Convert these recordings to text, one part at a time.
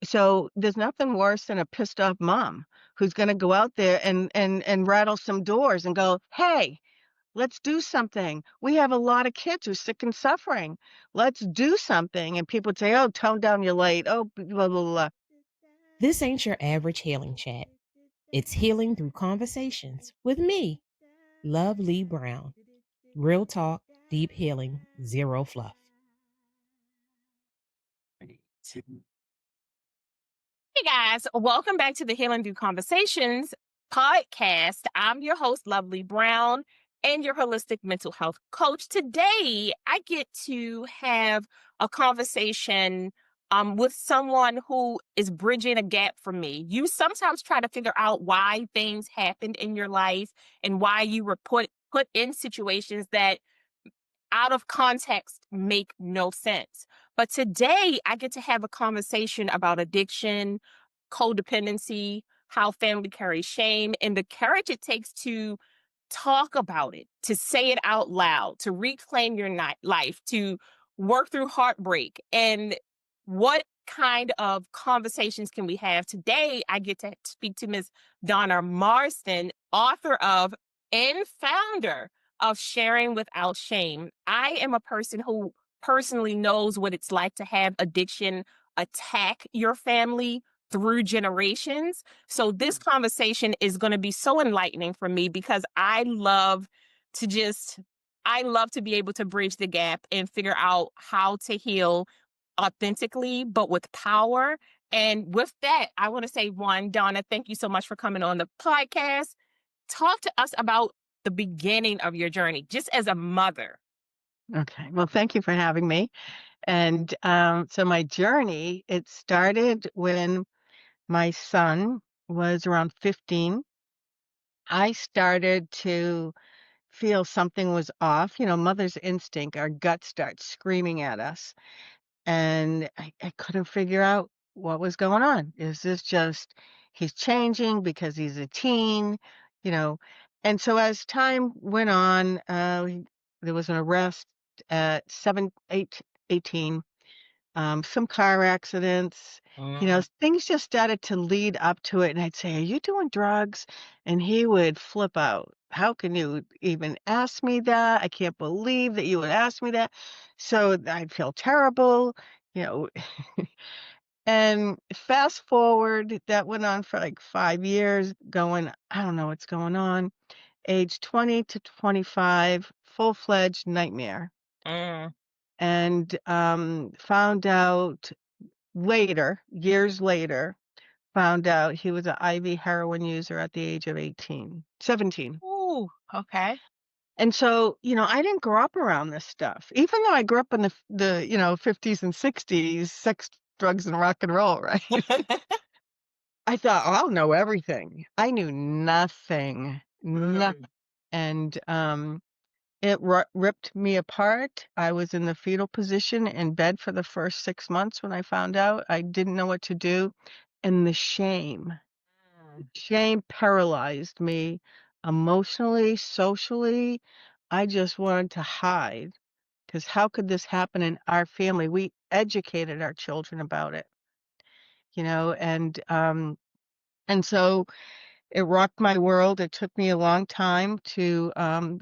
So there's nothing worse than a pissed off mom who's going to go out there and rattle some doors and go, "Hey, let's do something. We have a lot of kids who are sick and suffering. Let's do something." And people would say, "Oh, tone down your light. Oh, blah, blah, blah." This ain't your average healing chat. It's healing through conversations with me, Loveli Brown. Real talk, deep healing, zero fluff. Hey guys, welcome back to the Healing Through Conversations podcast. I'm your host, Loveli Brown, and your holistic mental health coach. Today, I get to have a conversation with someone who is bridging a gap for me. You sometimes try to figure out why things happened in your life and why you were put in situations that out of context make no sense. But today I get to have a conversation about addiction, codependency, how family carries shame, and the courage it takes to talk about it, to say it out loud, to reclaim your life, to work through heartbreak. And what kind of conversations can we have today? I get to speak to Ms. Donna Marston, author of and founder of Sharing Without Shame. I am a person who personally knows what it's like to have addiction attack your family through generations. So this conversation is going to be so enlightening for me because I love to be able to bridge the gap and figure out how to heal authentically, but with power. And with that, I want to say, one, Donna, thank you so much for coming on the podcast. Talk to us about the beginning of your journey, just as a mother. Okay. Well, thank you for having me. And so my journey, it started when my son was around 15. I started to feel something was off. Mother's instinct, our gut starts screaming at us. And I couldn't figure out what was going on. Is this just he's changing because he's a teen, you know? And so as time went on, there was an arrest at 18, some car accidents, things just started to lead up to it. And I'd say, "Are you doing drugs?" And he would flip out. "How can you even ask me that? I can't believe that you would ask me that." So I'd feel terrible, you know. And fast forward, that went on for like 5 years, going, I don't know what's going on. Age 20 to 25, full-fledged nightmare. Mm. And found out later, years later, found out he was an IV heroin user at the age of 17. Ooh, okay. And so, I didn't grow up around this stuff. Even though I grew up in the 50s and 60s, sex, drugs, and rock and roll, right? I thought, "Oh, I'll know everything." I knew nothing, nothing. Mm. And it ripped me apart. I was in the fetal position in bed for the first 6 months when I found out. I didn't know what to do. And the shame paralyzed me emotionally, socially. I just wanted to hide because how could this happen in our family? We educated our children about it, and so it rocked my world. It took me a long time to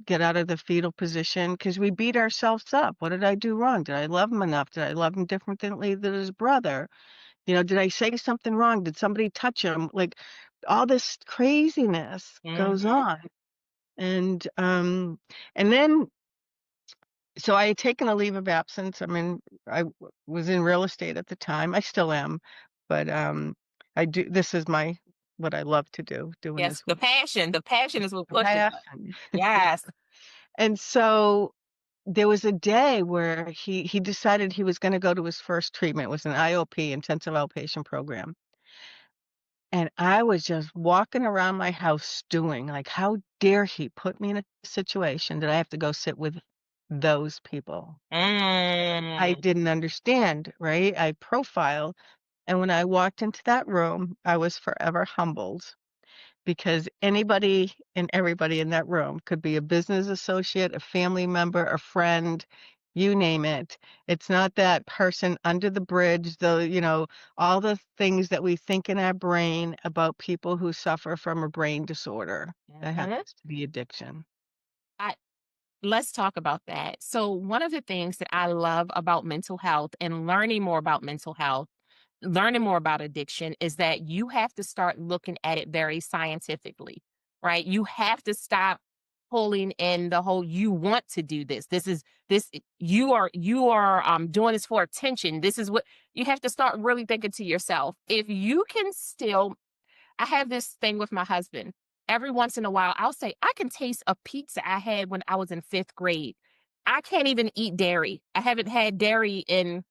get out of the fetal position because we beat ourselves up. What did I do wrong? Did I love him enough? Did I love him differently than his brother? Did I say something wrong? Did somebody touch him? Like all this craziness goes Mhm. on. And then so I had taken a leave of absence. I mean, was in real estate at the time. I still am, but I do. This is what I love to do. Doing Yes, this the with passion. The passion is what pushes us. passion. Yes. And so there was a day where he decided he was going to go to his first treatment. It was an IOP, intensive outpatient program. And I was just walking around my house stewing, like, how dare he put me in a situation that I have to go sit with those people? I Mm. didn't understand, right? I profiled, and when I walked into that room, I was forever humbled because anybody and everybody in that room could be a business associate, a family member, a friend. you name it. It's not that person under the bridge, all the things that we think in our brain about people who suffer from a brain disorder. That Mhm. happens to be addiction. I Let's talk about that. So, one of the things that I love about mental health and learning more about mental health, learning more about addiction is that you have to start looking at it very scientifically, right? You have to stop pulling in the whole you want to do this. You are doing this for attention. This is what you have to start really thinking to yourself. If you can still I have this thing with my husband. Every once in a while, I'll say, I can taste a pizza I had when I was in fifth grade. I can't even eat dairy. I haven't had dairy in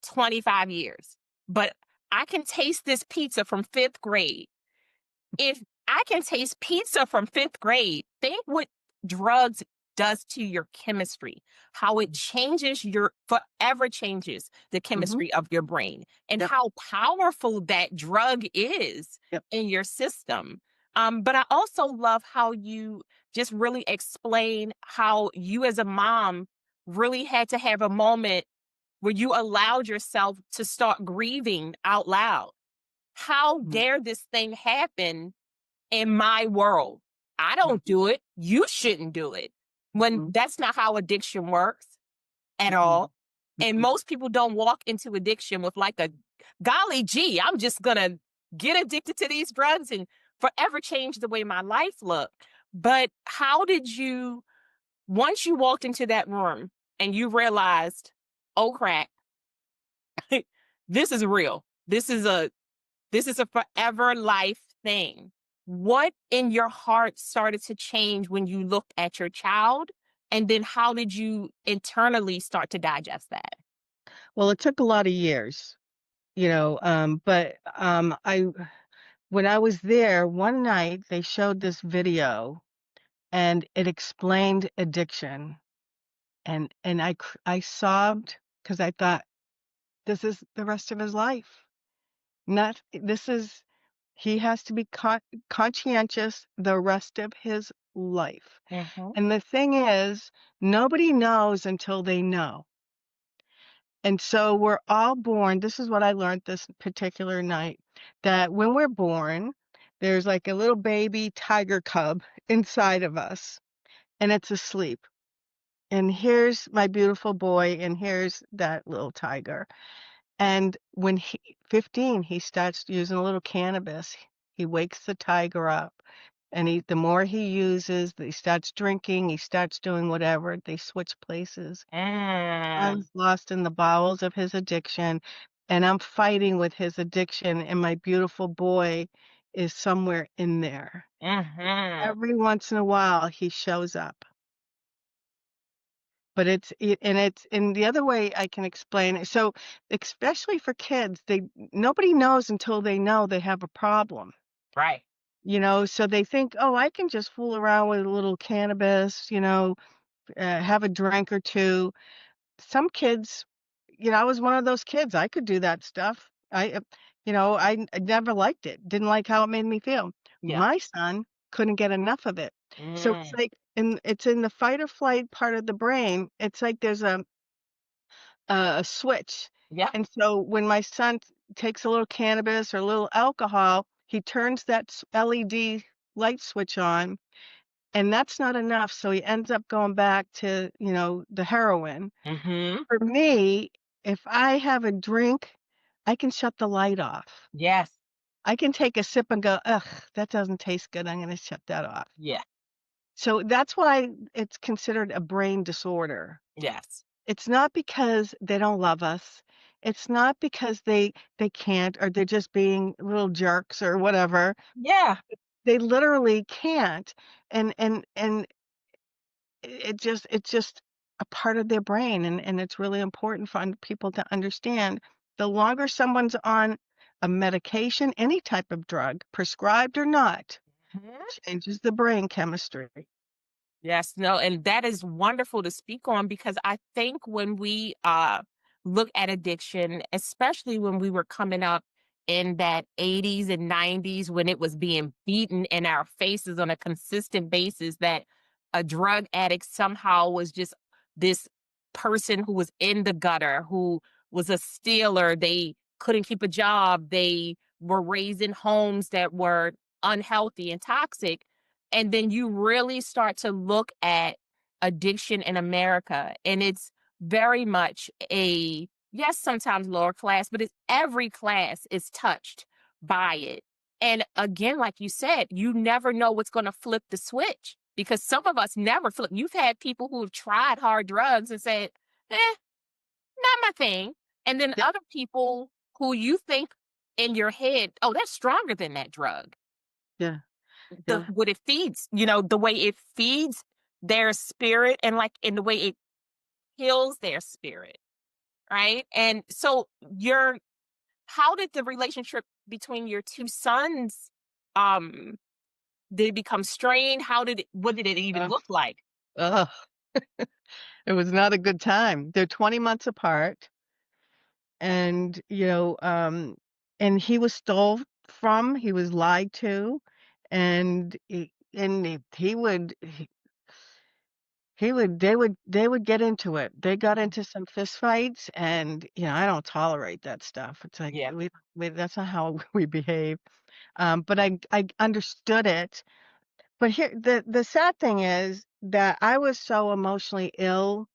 25 years, but I can taste this pizza from fifth grade. If I can taste pizza from fifth grade, think what drugs does to your chemistry, how it changes forever changes the Mhm. chemistry of your brain, and Yep, how powerful that drug is yep. in your system. But I also love how you just really explain how you, as a mom, really had to have a moment where you allowed yourself to start grieving out loud. How Mhm, dare this thing happen in my world? I don't mhm, do it. You shouldn't do it. When mhm, that's not how addiction works at mhm, all. And mhm. most people don't walk into addiction with like a golly gee, I'm just gonna get addicted to these drugs and forever change the way my life look. But how did you once you walked into that room and you realized, oh crap, this is real. This is a forever life thing. What in your heart started to change when you looked at your child? And then how did you internally start to digest that? Well, it took a lot of years, but, I when I was there, one night, they showed this video, and it explained addiction, and I sobbed because I thought, "This is the rest of his life." Not this is he has to be conscientious the rest of his life. Mhm. And the thing is, nobody knows until they know. And so we're all born, this is what I learned this particular night, that when we're born, there's like a little baby tiger cub inside of us, and it's asleep. And here's my beautiful boy, and here's that little tiger. And when 15, he starts using a little cannabis. He wakes the tiger up, and the more he uses, he starts drinking, he starts doing whatever, they switch places. Mm, Son's lost in the bowels of his addiction, and I'm fighting with his addiction, and my beautiful boy is somewhere in there. mhm. Every once in a while, he shows up. But and the other way I can explain it, so, especially for kids, nobody knows until they know they have a problem, Right. so they think, "Oh, I can just fool around with a little cannabis, have a drink or 2." Some kids, I was one of those kids, I could do that stuff. I never liked it, didn't like how it made me feel. Yeah. My son couldn't get enough of it. So it's Mm. like it's in the fight or flight part of the brain, it's like there's a switch. Yep. And so when my son takes a little cannabis or a little alcohol, he turns that LED light switch on, and that's not enough. So he ends up going back to, the heroin. Mhm. For me, if I have a drink, I can shut the light off. Yes. I can take a sip and go, ugh, that doesn't taste good. I'm going to shut that off. Yeah. So that's why it's considered a brain disorder. Yes. It's not because they don't love us. It's not because they can't or they're just being little jerks or whatever. Yeah. They literally can't. And it's just a part of their brain and it's really important for people to understand the longer someone's on a medication, any type of drug, prescribed or not, Mhm. changes the brain chemistry. Yes, no, and that is wonderful to speak on because I think when we look at addiction, especially when we were coming up in that 80s and 90s when it was being beaten in our faces on a consistent basis that a drug addict somehow was just this person who was in the gutter, who was a stealer. They couldn't keep a job. They were raised in homes that were unhealthy and toxic. And then you really start to look at addiction in America. And it's very much a, yes, sometimes lower class, but it's every class is touched by it. And again, like you said, you never know what's going to flip the switch because some of us never flip. You've had people who have tried hard drugs and said, not my thing. And then Yeah, other people who you think in your head, oh, that's stronger than that drug. yeah, The yeah. what it feeds, the way it feeds their spirit and like in the way it heals their spirit, right? And so your how did the relationship between your two sons um did it become strained? What did it even Uh, look like? ugh, it was not a good time. They're 20 months apart, and, and he was stole from, he was lied to, and he would they would get into it. They got Mhm. into some fistfights, and, I don't tolerate that stuff. It's like, Yeah. we that's not how we behave. But I understood it. But here the sad thing is that I was so emotionally ill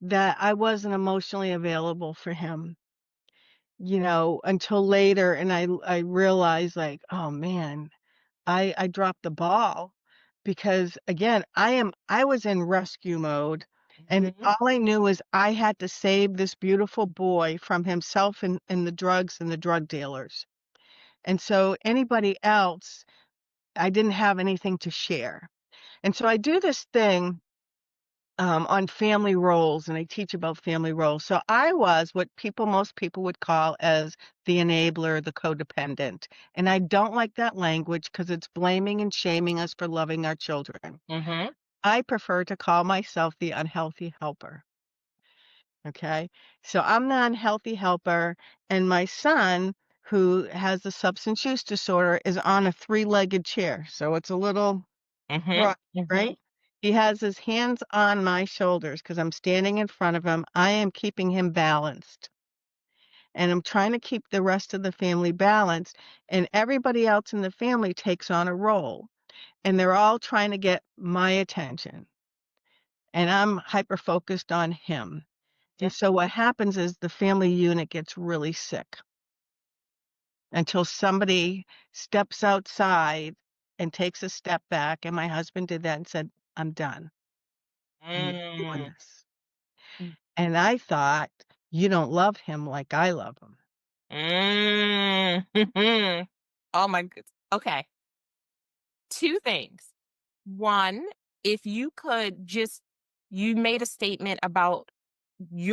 that I wasn't emotionally available for him, until later, and I realized, like, "Oh, man, I dropped the ball," because, again, I was in rescue mode, and Mhm. all I knew is I had to save this beautiful boy from himself and the drugs and the drug dealers, and so anybody else, I didn't have anything to share. And so I do this thing, on family roles, and I teach about family roles. So I was what most people would call as the enabler, the codependent. And I don't like that language because it's blaming and shaming us for loving our children. Mhm. I prefer to call myself the unhealthy helper. Okay. So I'm the unhealthy helper, and my son, who has a substance use disorder, is on a three-legged chair. So it's a little Mhm. rough, Mhm. right? He has his hands on my shoulders because 'cause I'm standing in front of him. I am keeping him balanced, and I'm trying to keep the rest of the family balanced, and everybody else in the family takes on a role, and they're all trying to get my attention, and I'm hyper focused on him. Yeah. And so what happens is the family unit gets really sick until somebody steps outside and takes a step back, and my husband did that and said, "I'm done. I'm not doing Mm. this." And I thought, "You don't love him like I love him." Mm. Oh my good. Okay. Two things. One, if you could just you made a statement about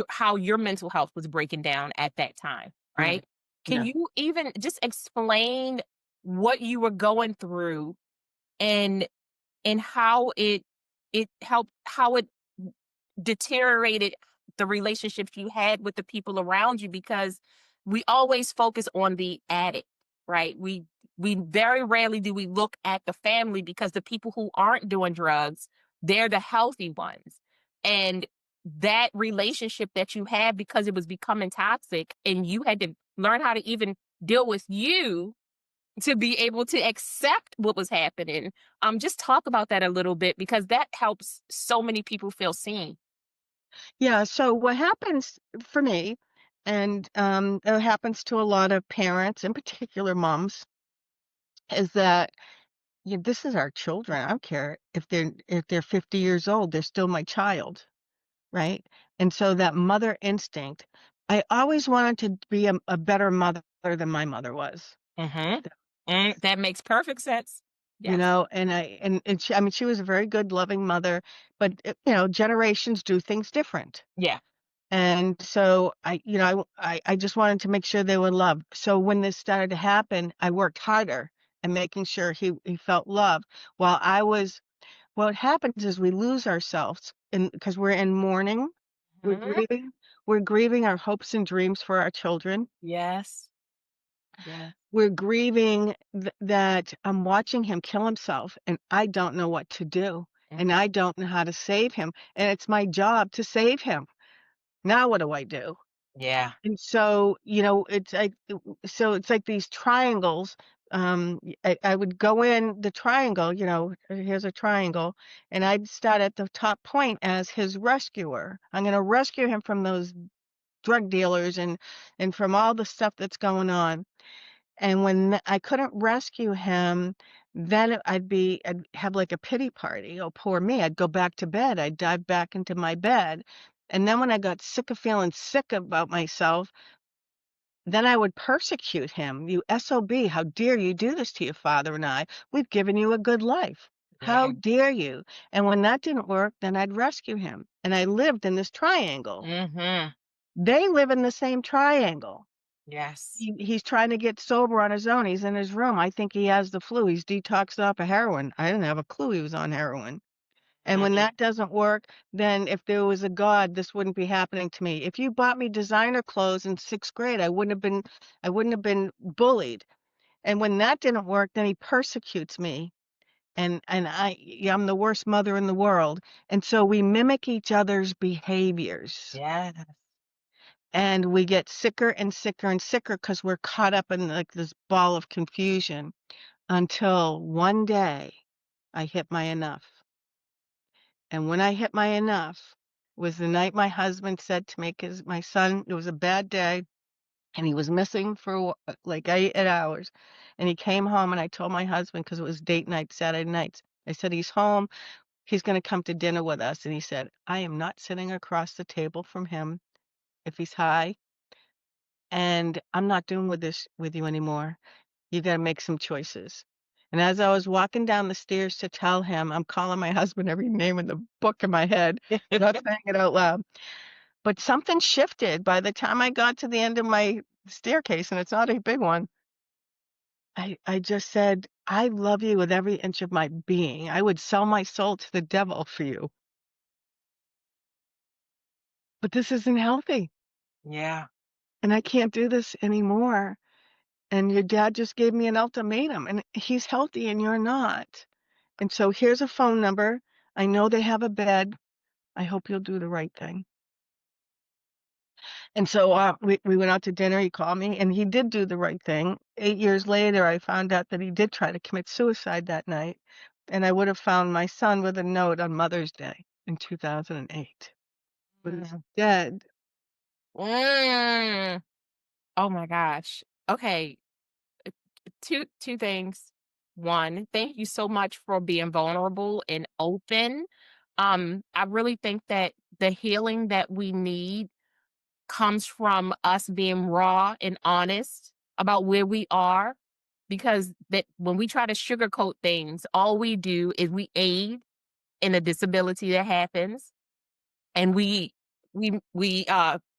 how your mental health was breaking down at that time, Right. right? Can Yeah. you even just explain what you were going through and how it helped how it deteriorated the relationships you had with the people around you because we always focus on the addict, right? We very rarely do we look at the family because the people who aren't doing drugs, they're the healthy ones. And that relationship that you had because it was becoming toxic and you had to learn how to even deal with you to be able to accept what was happening. Just talk about that a little bit because that helps so many people feel seen. Yeah, so what happens for me, and, it happens to a lot of parents, in particular moms, is that, this is our children. I don't care if they're 50 years old, they're still my child, right? And so that mother instinct, I always wanted to be a better mother than my mother was. Mhm. That makes perfect sense. Yes. I mean, she was a very good, loving mother, but, generations do things different. Yeah. And so I just wanted to make sure they were loved. So when this started to happen, I worked harder and making sure he felt loved while I was what happens is we lose ourselves because we're in mourning, we're Mhm. grieving, we're grieving our hopes and dreams for our children. Yes. Yes. We're grieving that I'm watching him kill himself, and I don't know what to do, and Mhm. I don't know how to save him, and it's my job to save him. Now what do I do? Yeah. And so, it's like these triangles. I would go in the triangle, here's a triangle, and I'd start at the top point as his rescuer. I'm going to rescue him from those drug dealers and from all the stuff that's going on. And when I couldn't rescue him, then I'd have like a pity party. Oh, poor me. I'd go back to bed. I'd dive back into my bed. And then when I got sick of feeling sick about myself, then I would persecute him. "You SOB, how dare you do this to your father and I? We've given you a good life. Yeah. How dare you?" And when that didn't work, then I'd rescue him. And I lived in this triangle. Mhm. They live in the same triangle. Yes. He's trying to get sober on his own. He's in his room. I think he has the flu. He's detoxed off of heroin. I didn't have a clue he was on heroin. And when Mhm. that doesn't work, then if there was a God, this wouldn't be happening to me. If you bought me designer clothes in 6th grade, I wouldn't have been bullied. And when that didn't work, then he persecutes me. Yeah, I'm the worst mother in the world. And so we mimic each other's behaviors. Yes. And we get sicker and sicker and sicker because we're caught up in like this ball of confusion until one day I hit my enough. And when I hit my enough was the night my husband said to me, because my son, it was a bad day and he was missing for like 8 hours. And he came home and I told my husband, because it was date night, Saturday nights, I said, he's home. He's going to come to dinner with us. And he said, I am not sitting across the table from him if he's high. And I'm not doing with this with you anymore. You got to make some choices. And as I was walking down the stairs to tell him, I'm calling my husband every name in the book in my head, not saying it out loud. But something shifted by the time I got to the end of my staircase, and it's not a big one. I just said, I love you with every inch of my being. I would sell my soul to the devil for you. But this isn't healthy. Yeah. And I can't do this anymore. And your dad just gave me an ultimatum, and he's healthy and you're not. And so here's a phone number. I know they have a bed. I hope you'll do the right thing. And so we went out to dinner. He called me and he did do the right thing. 8 years later, I found out that he did try to commit suicide that night. And I would have found my son with a note on Mother's Day in 2008. But he's Mm. dead. Mm. Oh my gosh. Okay. Two things. One, thank you so much for being vulnerable and open. I really think that the healing that we need comes from us being raw and honest about where we are, because that when we try to sugarcoat things, all we do is we aid in a disability that happens, and we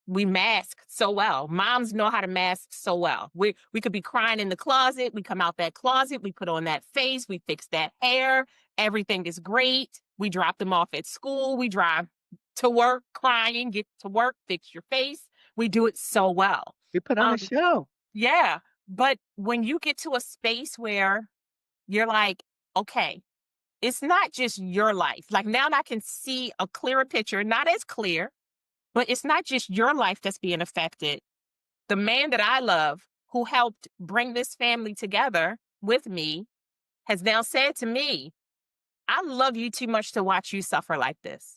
mask so well. Moms know how to mask so well. We could be crying in the closet, we come out that closet, we put on that face, we fix that hair, everything is great. We drop them off at school, we drive to work crying, get to work, fix your face. We do it so well. We put on a Um, show. yeah, but when you get to a space where you're like, okay, it's not just your life. Like now I can see a clearer picture, not as clear, but it's not just your life that's being affected. The man that I love, who helped bring this family together with me, has now said to me, I love you too much to watch you suffer like this.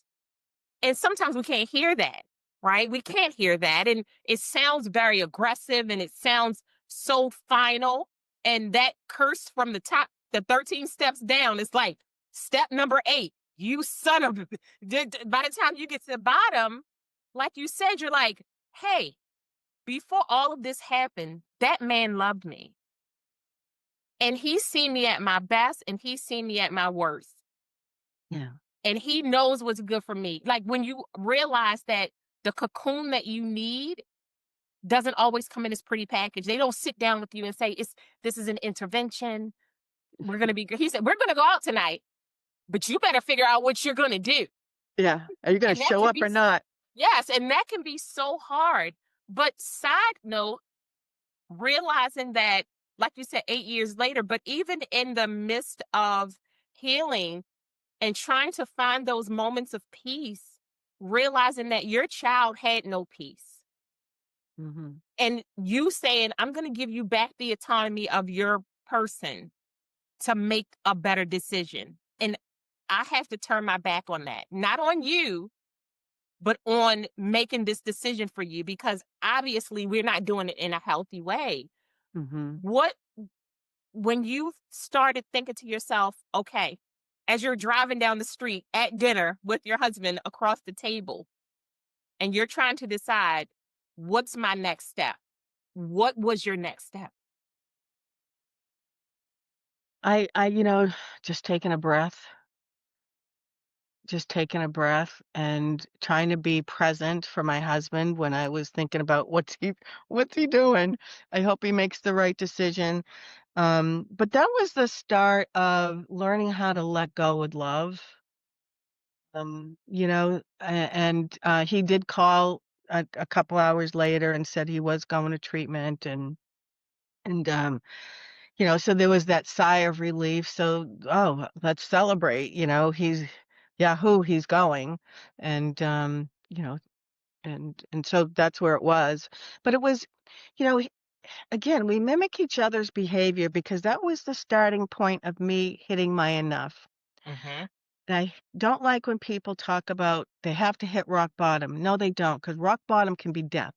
And sometimes we can't hear that, right? We can't hear that. And it sounds very aggressive and it sounds so final. And that curse from the top, the 13 steps down, is like step number 8. You son of, by the time you get to the bottom, like you said, you're like, hey, before all of this happened, that man loved me. And he's seen me at my best and he's seen me at my worst. Yeah. And he knows what's good for me. Like when you realize that the cocoon that you need doesn't always come in this pretty package. They don't sit down with you and say, this is an intervention. We're gonna be good. He said, we're gonna go out tonight, but you better figure out what you're gonna do. Yeah. Are you going And to that show can up be or not? yes, and that can be so hard. But side note, realizing that, like you said, 8 years later, but even in the midst of healing and trying to find those moments of peace realizing that your child had no peace. Mhm. And you saying, I'm going to give you back the autonomy of your person to make a better decision. And I have to turn my back on that, not on you, but on making this decision for you, because obviously we're not doing it in a healthy way. Mhm. What, when you started thinking to yourself, okay, as you're driving down the street at dinner with your husband across the table, and you're trying to decide, what's my next step? What was your next step? I just taking a breath, just taking a breath and trying to be present for my husband when I was thinking about what's he doing? I hope he makes the right decision. But that was the start of learning how to let go with love. He did call a couple hours later and said he was going to treatment and so there was that sigh of relief. So, oh, let's celebrate, he's going. And and so that's where it was. But it was, you know, again, we mimic each other's behavior because that was the starting point of me hitting my enough. Hmm. And I don't like when people talk about they have to hit rock bottom. No, they don't, because rock bottom can be death.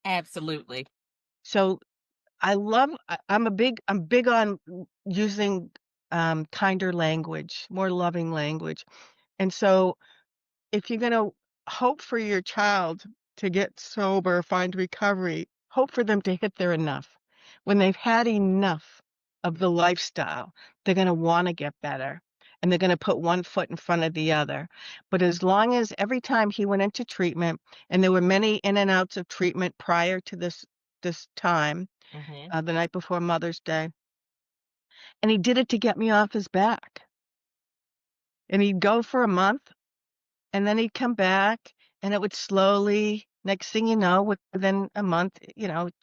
Absolutely. So I'm big on using kinder language, more loving language. And so if you're gonna hope for your child to get sober, find recovery, hope for them to hit their enough. When they've had enough of the lifestyle, they're gonna wanna get better, and they're gonna put one foot in front of the other. But as long as every time he went into treatment, and there were many in and outs of treatment prior to this time, Hmm. the night before Mother's Day, and he did it to get me off his back. And he'd go for a month, and then he'd come back, and it would slowly next thing you know, within a month,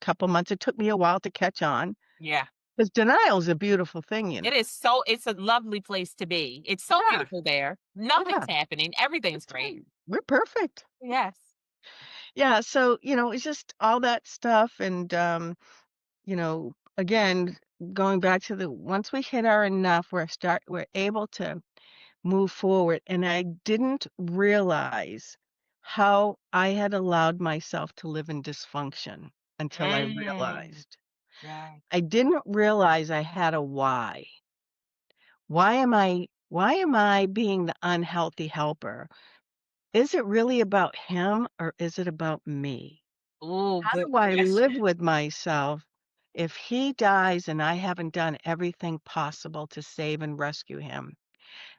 couple months, it took me a while to catch on, Yeah. 'cause denial is a beautiful thing, It's a lovely place to be. It's so Yeah, beautiful there. Nothing's yeah, happening. Everything's it's great. great. We're perfect. Yes. Yeah, so, it's just all that stuff and, again, going back to the once we hit our enough, we're able to move forward, and I didn't realize how I had allowed myself to live in dysfunction until I Mm. realized. Right. I didn't realize I had a why. Why am I being the unhealthy helper? Is it really about him or is it about me? Oh, How good do I live question. with myself if he dies and I haven't done everything possible to save and rescue him?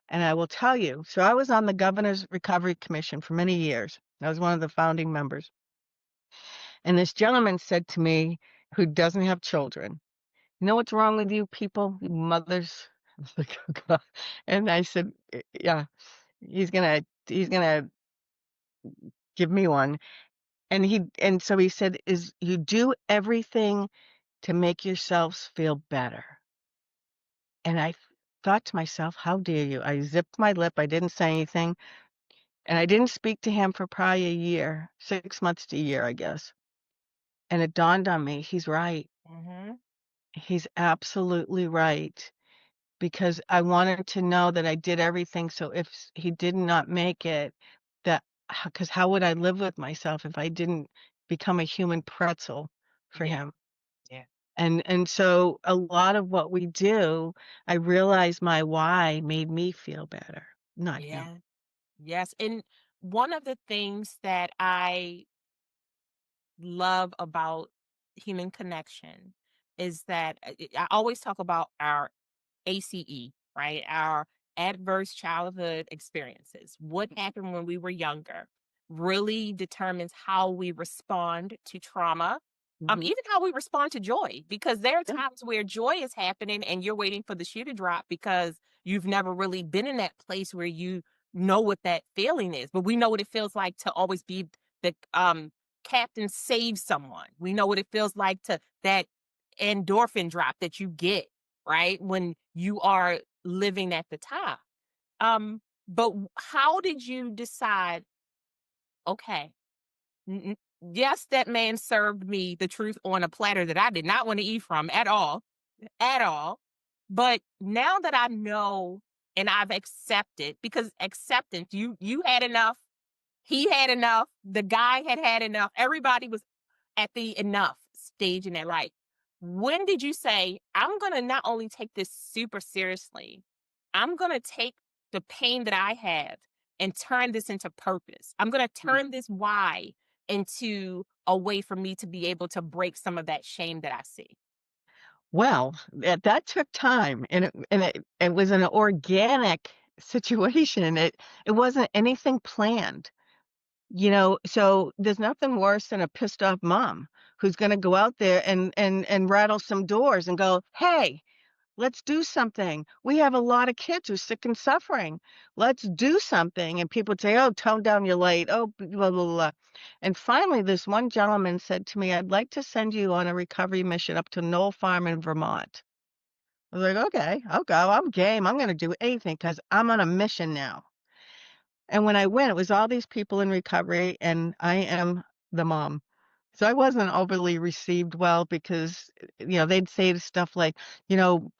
And I will tell you, so I was on the Governor's Recovery Commission for many years. I was one of the founding members. And this gentleman said to me, who doesn't have children, "You know what's wrong with you people, you mothers?" I was like, "Oh, God." And I said, Yeah, he's gonna give me one." And so he said, "Is you do everything to make yourselves feel better." And I thought to myself, "How dare you?" I zipped my lip, I didn't say anything. And I didn't speak to him for probably a year, 6 months to a year, I guess. And it dawned on me, he's right. Hmm. He's absolutely right, because I wanted to know that I did everything so if he did not make it, that because how would I live with myself if I didn't become a human pretzel for Yeah. him? Yeah. And so a lot of what we do, I realized my why made me feel better, not him. Yeah. Yes. And one of the things that I love about human connection is that I always talk about our ACE, right? Our adverse childhood experiences. What happened when we were younger really determines how we respond to trauma. Mhm. Even how we respond to joy, because there are Yeah. times where joy is happening and you're waiting for the shoe to drop because you've never really been in that place where you know what that feeling is. But we know what it feels like to always be the captain save someone. We know what it feels like to that endorphin drop that you get, right? When you are living at the top. But how did you decide? okay. Yes, that man served me the truth on a platter that I did not want to eat from at all. But now that I know and I've accepted, because acceptance, you had enough, he had enough, the guy had had enough, everybody was at the enough stage in their life. When did you say, I'm going to not only take this super seriously, I'm going to take the pain that I have and turn this into purpose? I'm going to turn this why into a way for me to be able to break some of that shame that I see. Well, that took time, and it was an organic situation. It wasn't anything planned, so there's nothing worse than a pissed off mom who's gonna go out there and rattle some doors and go, "Hey, let's do something. We have a lot of kids who are sick and suffering. Let's do something." And people would say, "Oh, tone down your light. Oh, blah, blah, blah." And finally, this one gentleman said to me, "I'd like to send you on a recovery mission up to Knoll Farm in Vermont." I was like, "Okay, I'll go. I'm game. I'm going to do anything because I'm on a mission now." And when I went, it was all these people in recovery, and I am the mom. So I wasn't overly received well because, they'd say stuff like, you know,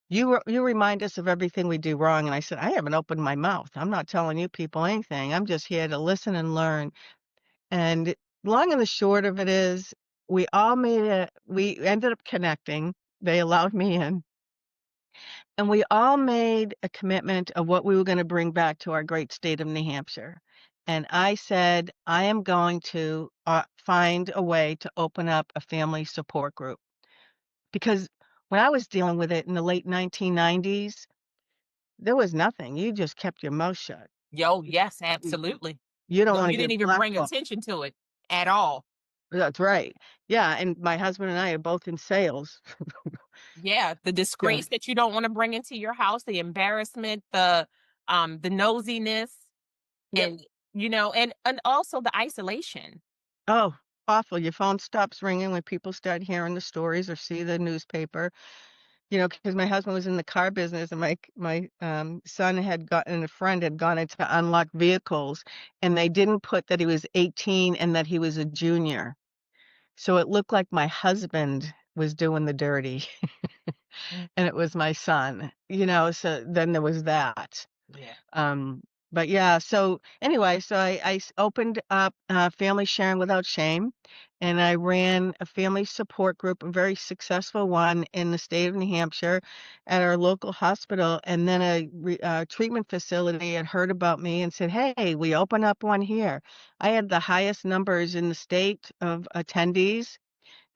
you remind us of everything we do wrong. And I said, I haven't opened my mouth. I'm not telling you people anything. I'm just here to listen and learn. And long and the short of it is, we ended up connecting. They allowed me in, and we all made a commitment of what we were going to bring back to our great state of New Hampshire. And I said, I am going to find a way to open up a family support group, because when I was dealing with it in the late 1990s, there was nothing. You just kept your mouth shut. Yo, yes, Y absolutely. you don't No, wanna you didn't get even bring blackballed. attention to it at all. That's right. Yeah, and my husband and I are both in sales. Yeah, the So disgrace that you don't wanna bring into your house, the embarrassment, the nosiness, yep. and, and also the isolation. Oh, awful. Your phone stops ringing when people start hearing the stories or see the newspaper, because my husband was in the car business, and my son had gotten a friend had gone into unlocked vehicles, and they didn't put that he was 18 and that he was a junior. So it looked like my husband was doing the dirty. And it was my son, so then there was that. Yeah. Um, but yeah, so anyway, so I opened up Family Sharing Without Shame, and I ran a family support group, a very successful one in the state of New Hampshire at our local hospital. And then a treatment facility had heard about me and said, "Hey, we open up one here." I had the highest numbers in the state of attendees,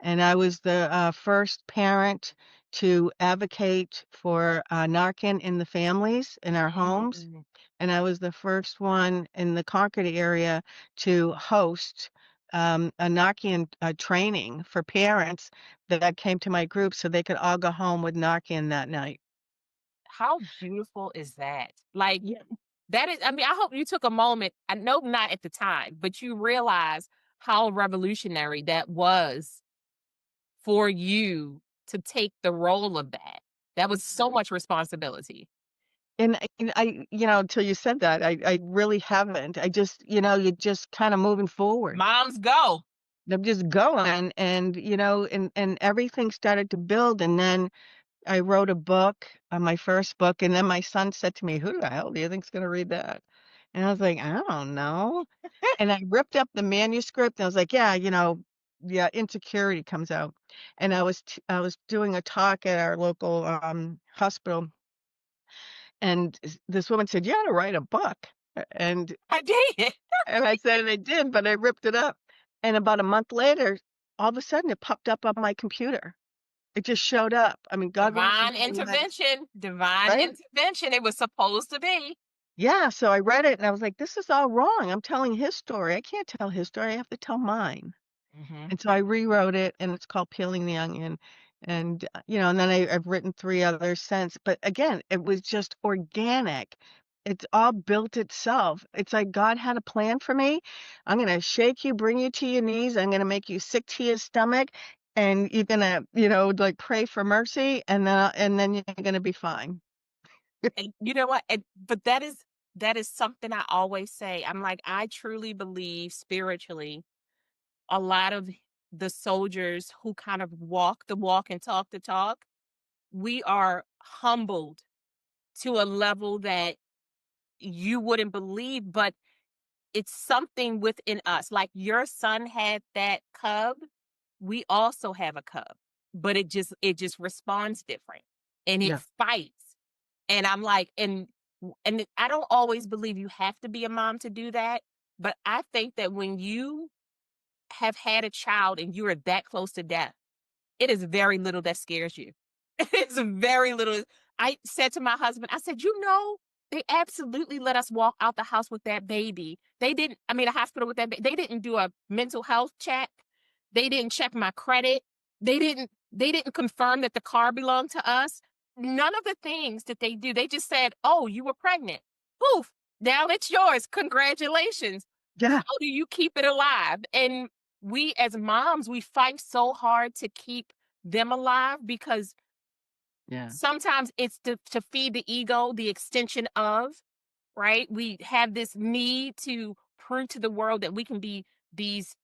and I was the first parent to advocate for Narcan in the families in our homes. Mm. And I was the first one in the Concord area to host a Narcan training for parents that came to my group so they could all go home with Narcan that night. How beautiful is that? Like, Yeah. that is, I mean, I hope you took a moment, I know not at the time, but you realize how revolutionary that was for you to take the role of that. That was so much responsibility. And until you said that, I really haven't. I just, you're just kind of moving forward. Moms go. I'm just going, and everything started to build. And then I wrote a book, my first book, and then my son said to me, "Who the hell do you think's gonna read that?" And I was like, "I don't know." And I ripped up the manuscript, and I was like, "Yeah, yeah, insecurity comes out." And I was doing a talk at our local hospital, and this woman said, "You ought to write a book." And I did. I said I did, but I ripped it up. And about a month later, all of a sudden it popped up on my computer. It just showed up. I mean, God wants you Divine to realize, intervention. Divine right? intervention. It was supposed to be. Yeah, so I read it and I was like, "This is all wrong. I'm telling his story. I can't tell his story. I have to tell mine." Mhm. And so I rewrote it, and it's called Peeling the Onion. And, and then I've written 3 others since. But again, it was just organic. It's all built itself. It's like God had a plan for me. I'm gonna shake you, bring you to your knees. I'm gonna make you sick to your stomach, and you're gonna, like, pray for mercy, and then you're gonna be fine. And you know what? But that is that is something I always say. I'm like, I truly believe spiritually, a lot of the soldiers who kind of walk the walk and talk the talk, we are humbled to a level that you wouldn't believe, but it's something within us. Like your son had that cub, we also have a cub, but it just responds different and it Yeah. fights. And I'm like, I don't always believe you have to be a mom to do that, but I think that when you have had a child and you are that close to death, it is very little that scares you. It's very little. I said to my husband, I said, they absolutely let us walk out the house with that baby. They didn't, I mean, a hospital with that baby. They didn't do a mental health check. They didn't check my credit. They didn't confirm that the car belonged to us. None of the things that they do. They just said, "Oh, you were pregnant. Poof, now it's yours. Congratulations." Yeah. How do you keep it alive? And we as moms, we fight so hard to keep them alive because Yeah. sometimes it's to feed the ego, the extension of, right? We have this need to prove to the world that we can be these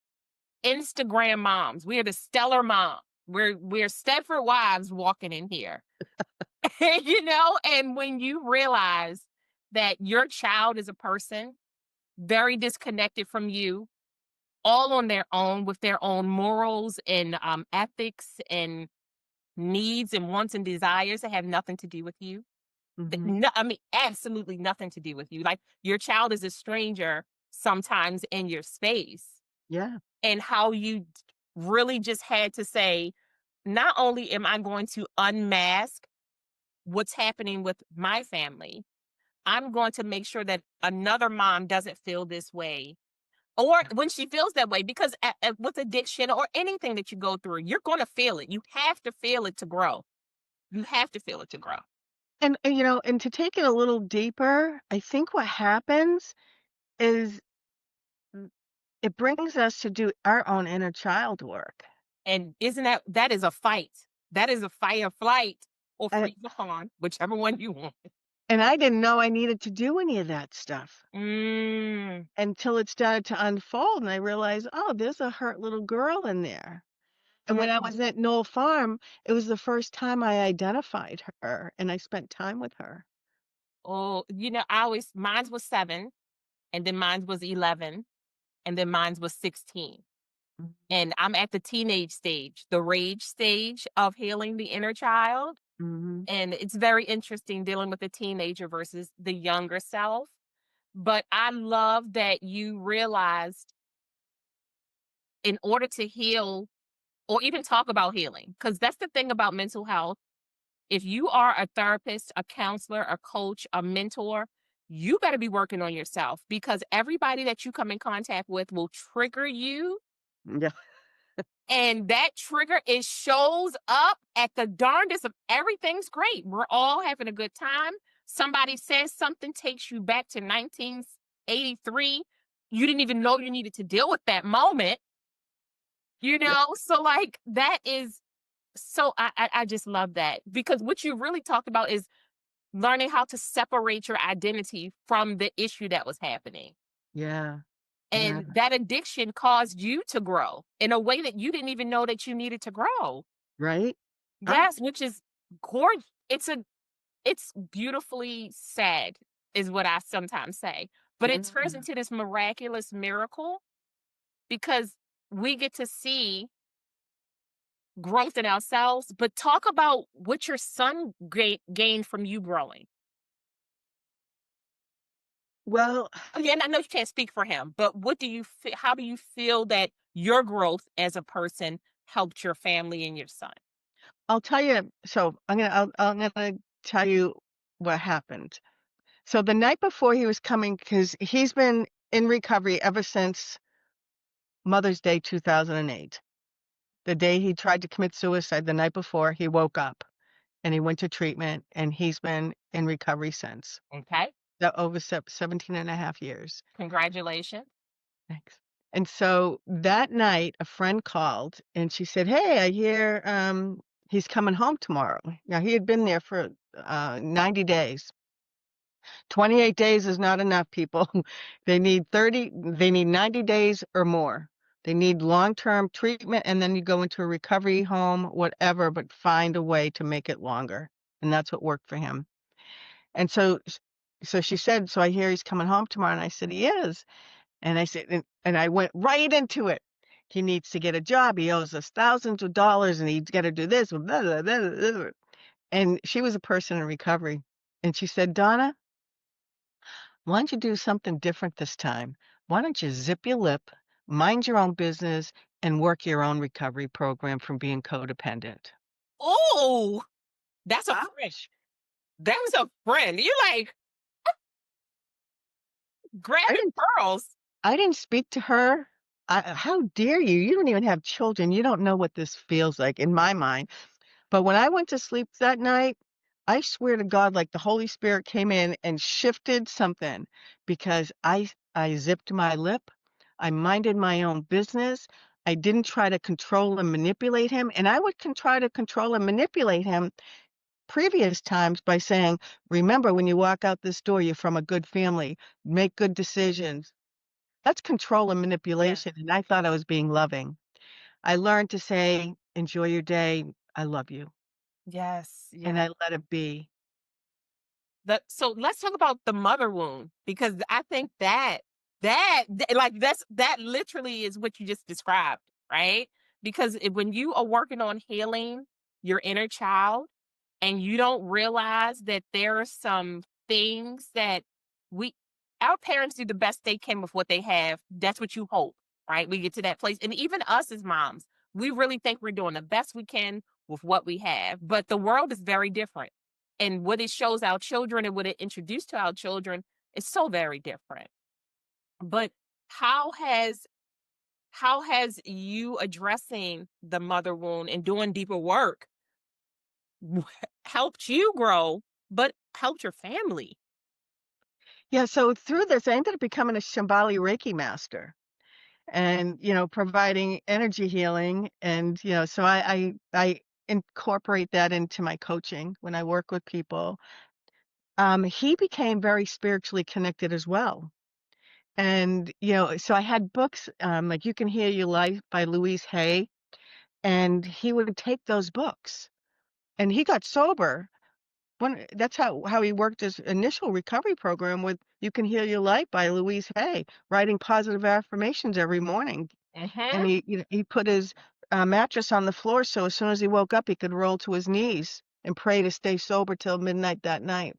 Instagram moms. We are the stellar mom. We're Stedford wives walking in here. And when you realize that your child is a person very disconnected from you, all on their own with their own morals and ethics and needs and wants and desires that have nothing to do with you. Mhm. No, I mean, absolutely nothing to do with you. Like your child is a stranger sometimes in your space, Yeah. and how you really just had to say, not only am I going to unmask what's happening with my family, I'm going to make sure that another mom doesn't feel this way. Or when she feels that way, because with addiction or anything that you go through, you're going to feel it. You have to feel it to grow. You have to feel it to grow. And to take it a little deeper, I think what happens is mm, it brings us to do our own inner child work. And isn't that is a fight? That is a fight or flight or And freeze or fawn, whichever one you want. and I didn't know I needed to do any of that stuff Mm. until it started to unfold, and I realized, "Oh, there's a hurt little girl in there." And when I Mm. was at Knoll Farm, it was the first time I identified her, and I spent time with her. Oh, I always mine was 7, and then mine was 11, and then mine was 16. Mhm. And I'm at the teenage stage, the rage stage of healing the inner child. Mhm. And it's very interesting dealing with the teenager versus the younger self. But I love that you realized in order to heal or even talk about healing, because that's the thing about mental health. If you are a therapist, a counselor, a coach, a mentor, you got to be working on yourself because everybody that you come in contact with will trigger you. Yeah. And that trigger, it shows up at the darndest of everything's great. We're all having a good time. Somebody says something takes you back to 1983. You didn't even know you needed to deal with that moment, Yeah. So like that is so I just love that because what you really talked about is learning how to separate your identity from the issue that was happening. Yeah. Yeah. And that addiction caused you to grow in a way that you didn't even know that you needed to grow. Right? I Yes, which is gorgeous. It's beautifully sad, is what I sometimes say. But it turns Mhm. into this miraculous miracle because we get to see growth in ourselves. But talk about what your son gained from you growing. Well, Again, I know you can't speak for him, but what do you feel? How do you feel that your growth as a person helped your family and your son? I'll tell you, so I'm gonna tell you what happened. So the night before he was coming, because he's been in recovery ever since Mother's Day 2008. The day he tried to commit suicide, the night before, he woke up and he went to treatment, and he's been in recovery since. Okay, Over 17 and a half years. congratulations. Thanks. And so that night, a friend called and she said, "Hey, I hear he's coming home tomorrow." Now he had been there for 90 days. 28 days is not enough, people. They need 90 days or more. They need long-term treatment, and then you go into a recovery home, whatever, but find a way to make it longer. And that's what worked for him. And so she said, so I hear he's coming home tomorrow. And I said, he is. And I said, and I went right into it. He needs to get a job. He owes us thousands of dollars and he's got to do this. Blah, blah, blah, blah. And she was a person in recovery. And she said, Donna, why don't you do something different this time? Why don't you zip your lip, mind your own business, and work your own recovery program from being codependent? Oh, that's a friend. Ouch. That was a friend. You're like I grabbing didn't pearls. I didn't speak to her. How dare you? You don't even have children. You don't know what this feels like in my mind. But when I went to sleep that night, I swear to God, like the Holy Spirit came in and shifted something because I zipped my lip. I minded my own business. I didn't try to control and manipulate him. And I would try to control and manipulate him previous times by saying, remember, when you walk out this door, you're from a good family, make good decisions. That's control and Yeah. manipulation. And I thought I was being loving. I learned to say, enjoy your day. I love you. Yes. And Yeah. I let it be. So let's talk about the mother wound because I think that literally is what you just described, right? Because when you are working on healing your inner child and you don't realize that there are some things that we our parents do the best they can with what they have. That's what you hope, right? We get to that place. And even us as moms, we really think we're doing the best we can with what we have. But the world is very different. And what it shows our children and what it introduced to our children is so very different. But how has you addressing the mother wound and doing deeper work helped you grow, but helped your family? Yeah, so through this, I ended up becoming a Shambhali Reiki master and, providing energy healing. And, so I incorporate that into my coaching when I work with people. He became very spiritually connected as well. And, so I had books like You Can Heal Your Life by Louise Hay, and he would take those books and he got sober. That's how he worked his initial recovery program with You Can Heal Your Life by Louise Hay, writing positive affirmations every morning. And Mm-hmm. he put his mattress on the floor so as soon as he woke up, he could roll to his knees and pray to stay sober till midnight that night.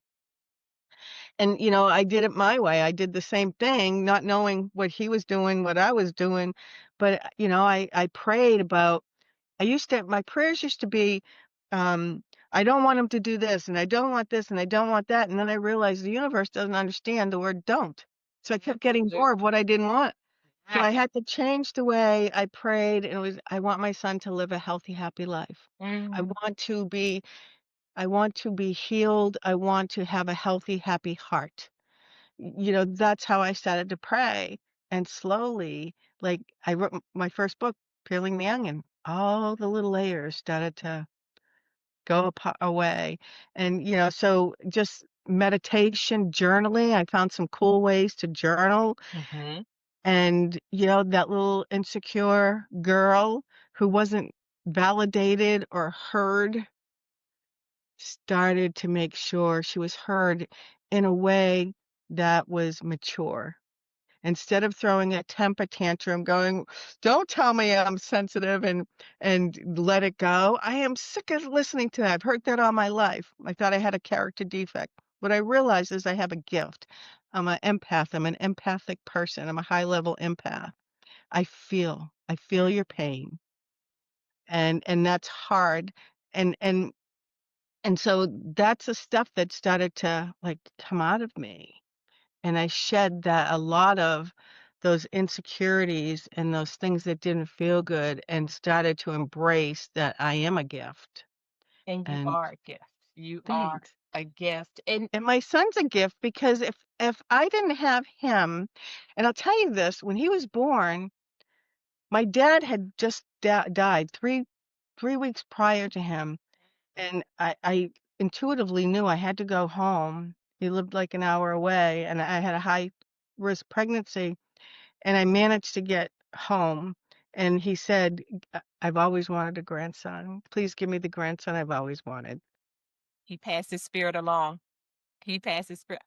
And, I did it my way. I did the same thing, not knowing what he was doing, what I was doing. But, I prayed about my prayers used to be, I don't want him to do this, and I don't want this, and I don't want that. And then I realized the universe doesn't understand the word don't. So I kept getting more of what I didn't want. So I had to change the way I prayed. And it was, I want my son to live a healthy, happy life. I Mm. want to be, I want to be healed. I want to have a healthy, happy heart. That's how I started to pray. And slowly, like I wrote my first book, Peeling the Onion, all the little layers started to go away. And, so just meditation, journaling, I found some cool ways to journal. Mm-hmm. And, that little insecure girl who wasn't validated or heard started to make sure she was heard in a way that was mature. Instead of throwing a temper tantrum going, "Don't tell me I'm sensitive," and let it go. I am sick of listening to that. I've heard that all my life. I thought I had a character defect. What I realized is I have a gift. I'm an empath. I'm an empathic person. I'm a high-level empath. I feel your pain, and that's hard. And and and so that's the stuff that started to, like, come out of me. And I shed that a lot of those insecurities and those things that didn't feel good and started to embrace that I am a gift. And you And are a gift. You are thanks. a gift. And And my son's a gift because if I didn't have him, and I'll tell you this, when he was born, my dad had just died three weeks prior to him, and I intuitively knew I had to go home He lived like an hour away, and I had a high risk pregnancy, and I managed to get home. And he said, I've always wanted a grandson. Please give me the grandson I've always wanted." He passed his spirit along. He passed his spirit.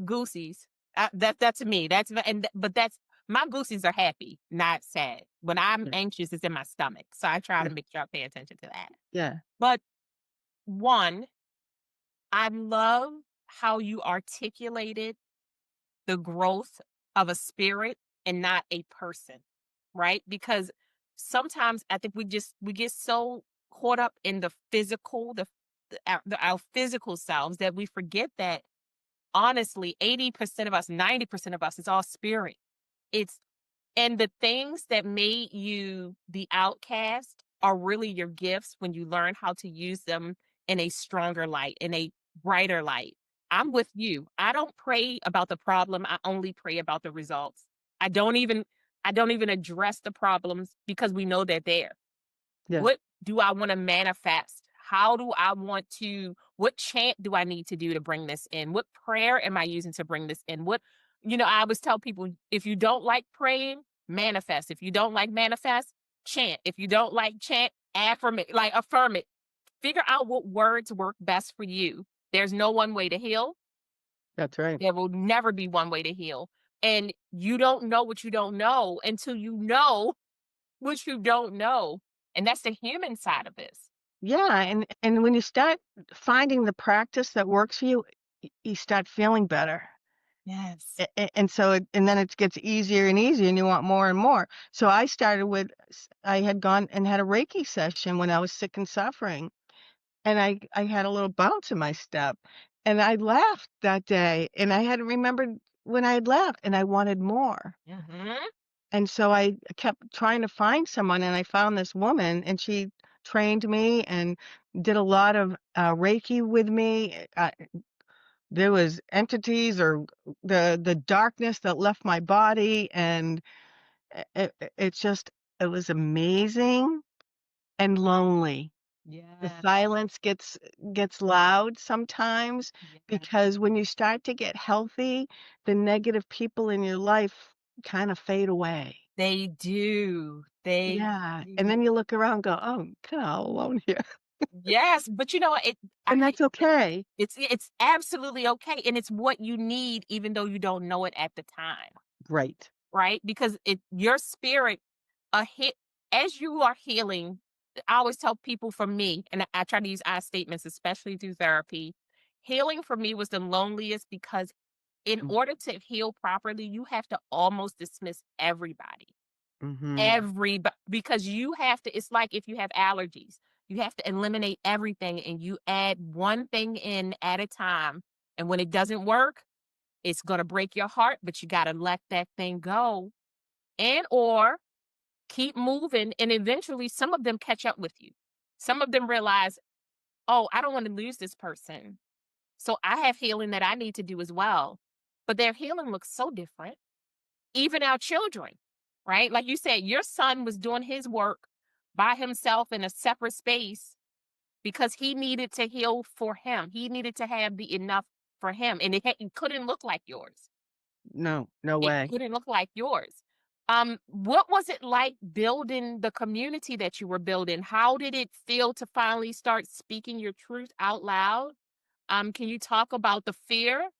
Goosies. That's me. But that's my goosies are happy, not sad. When I'm Yeah. anxious, it's in my stomach. So I try Yeah. to make sure I pay attention to that. Yeah. But one, I love how you articulated the growth of a spirit and not a person, right? Because sometimes I think we get so caught up in the physical, our physical selves that we forget that honestly 80% of us, 90% of us is all spirit. It's and the things that made you the outcast are really your gifts when you learn how to use them in a stronger light, in a brighter light. I'm with you. I don't pray about the problem. I only pray about the results. I don't even I don't even address the problems because we know they're there. Yeah. What do I want to manifest? How do I want to, what chant do I need to do to bring this in? What prayer am I using to bring this in? I always tell people, if you don't like praying, manifest. If you don't like manifest, chant. If you don't like chant, affirm it, like affirm it. Figure out what words work best for you. There's no one way to heal. That's right. There will never be one way to heal. And you don't know what you don't know until you know what you don't know. And that's the human side of this. Yeah, and when you start finding the practice that works for you, you start feeling better. Yes. And so and then it gets easier and easier, and you want more and more. So I started with I had gone and had a Reiki session when I was sick and suffering, and I had a little bounce in my step, and I laughed that day, and I had remembered when I had laughed, and I wanted more. Mhm. And so I kept trying to find someone, and I found this woman, and she trained me and did a lot of Reiki with me. There was entities or the darkness that left my body, and it's just it was amazing and lonely. The Yeah. silence gets loud sometimes Yeah. because when you start to get healthy, the negative people in your life kind of fade away. They do. They Yeah, and do. then you look around and go, "Oh, I'm kinda all alone here." Yes, but you know what? And that's okay. It's absolutely okay, and it's what you need even though you don't know it at the time, Right. right? Because your spirit a hit as you are healing. I always tell people for me, and I try to use I statements, especially through therapy. Healing for me was the loneliest because in Mm, order to heal properly, you have to almost dismiss everybody. mhm. Everybody, because you have to, it's like if you have allergies, you have to eliminate everything and you add one thing in at a time. And when it doesn't work, it's going to break your heart, but you got to let that thing go and or keep moving. And eventually some of them catch up with you. Some of them realize, oh, I don't want to lose this person. So I have healing that I need to do as well. But their healing looks so different. Even our children, right? Like you said, your son was doing his work by himself in a separate space because he needed to heal for him. He needed to have the enough for him. And it couldn't look like yours. No, no It way. couldn't look like yours. What was it like building the community that you were building? How did it feel to finally start speaking your truth out loud? Can you talk about the fear?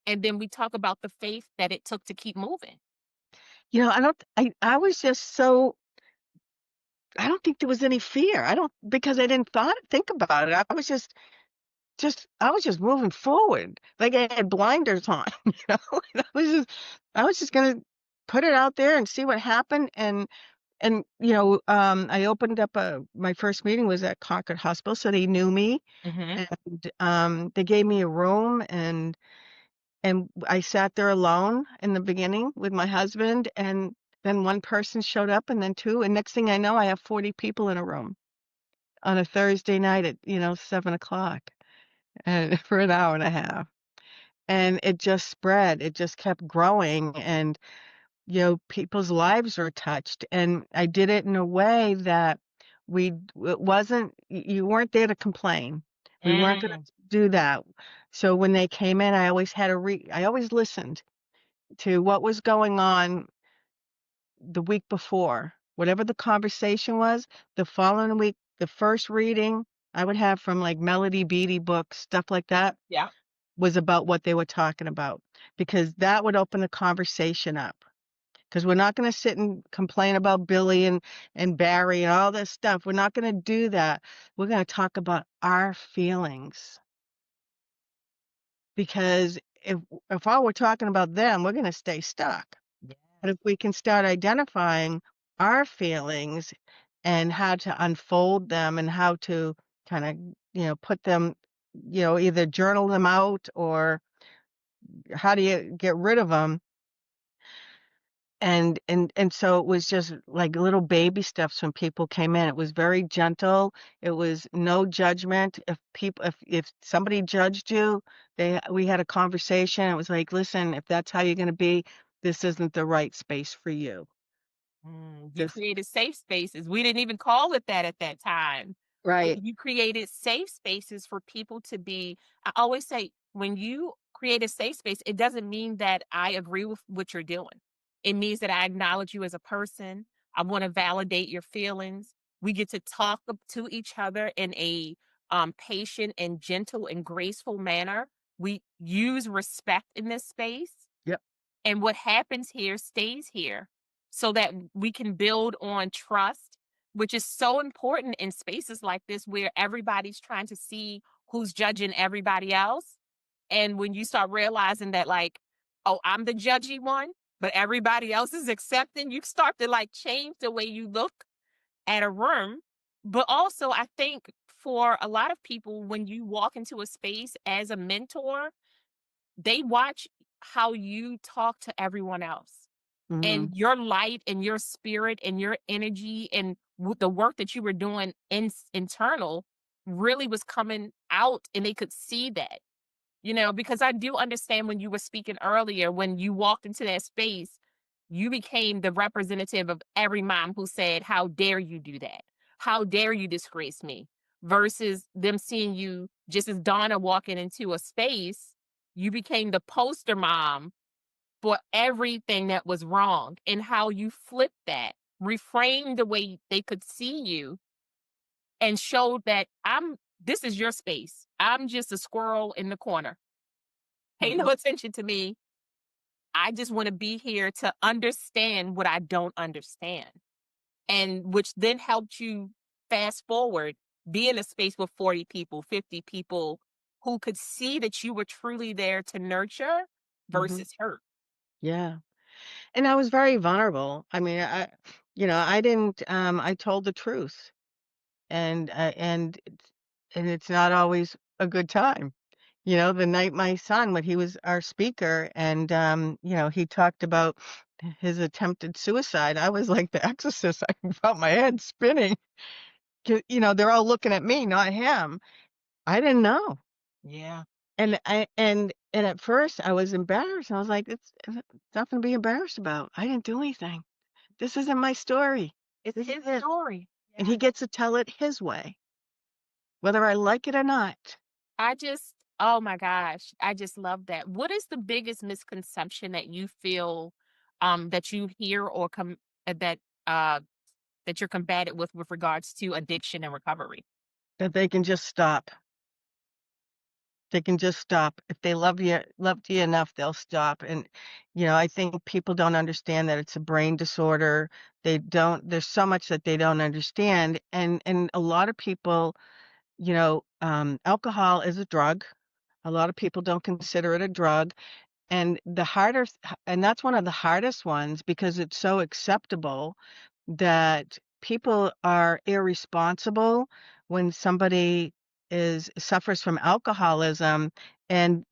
And then we talk about the faith that it took to keep moving. I don't I was just so I don't think there was any fear. I don't because I didn't think about it. I was just I was just moving forward. Like I had blinders on, And I was just gonna put it out there and see what happened and I opened up my first meeting was at Concord Hospital, so they knew me, Hmm. and, they gave me a room, and I sat there alone in the beginning with my husband, and then one person showed up, and then 2, and next thing I know, I have 40 people in a room on a Thursday night at, 7 o'clock, and for an hour and a half, and it just spread, it just kept growing, and people's lives were touched. And I did it in a way that it wasn't, you weren't there to complain. We weren't going to Mm. do that. So when they came in, I always listened to what was going on the week before. Whatever the conversation was, the following week, the first reading I would have from like Melody Beattie books, stuff like that, Yeah. was about what they were talking about because that would open the conversation up. Because we're not going to sit and complain about Billy and Barry and all this stuff. We're not going to do that. We're going to talk about our feelings because if all we're talking about them, we're going to stay stuck. But if we can start identifying our feelings and how to unfold them and how to kind of, put them, either journal them out or how do you get rid of them? And so it was just like little baby steps when people came in. It was very gentle. It was no judgment. If somebody judged you, we had a conversation. It was like, listen, if that's how you're going to be, this isn't the right space for you. You This created safe spaces. We didn't even call it that at that time. right. You created safe spaces for people to be. I always say, when you create a safe space, it doesn't mean that I agree with what you're doing. It means that I acknowledge you as a person. I want to validate your feelings. We get to talk to each other in a patient and gentle and graceful manner. We use respect in this space, Yep. and what happens here stays here, so that we can build on trust, which is so important in spaces like this where everybody's trying to see who's judging everybody else. And when you start realizing that, like, oh, I'm the judgy one, but everybody else is accepting, you start to like change the way you look at a room. But also, I think for a lot of people, when you walk into a space as a mentor, they watch how you talk to everyone else, Hmm. and your light and your spirit and your energy and the work that you were doing internal really was coming out, and they could see that, because I do understand when you were speaking earlier, when you walked into that space, you became the representative of every mom who said, how dare you do that? How dare you disgrace me? Versus them seeing you just as Donna walking into a space, you became the poster mom for everything that was wrong, and how you flipped that, reframed the way they could see you, and showed that this is your space. I'm just a squirrel in the corner. Pay no attention to me. I just want to be here to understand what I don't understand. And which then helped you fast forward, be in a space with 40 people, 50 people who could see that you were truly there to nurture Hmm. versus hurt. Yeah. And I was very vulnerable. I mean, I didn't, I told the truth and it's not always a good time. The night my son, when he was our speaker and, he talked about his attempted suicide, I was like the exorcist. I felt my head spinning. They're all looking at me, not him. I didn't know. Yeah. And at first I was embarrassed. I was like, it's nothing to be embarrassed about. I didn't do anything. This isn't my story. It's This is his his. story. And he gets to tell it his way, whether I like it or not. Oh my gosh, I just love that. What is the biggest misconception that you feel that you hear or that uh that you're combated with regards to addiction and recovery? That they can just stop. They can just stop. If they loved you enough, they'll stop. And, I think people don't understand that it's a brain disorder. There's so much that they don't understand. And a lot of people, alcohol is a drug. A lot of people don't consider it a drug. And that's one of the hardest ones because it's so acceptable that people are irresponsible when somebody is suffers from alcoholism and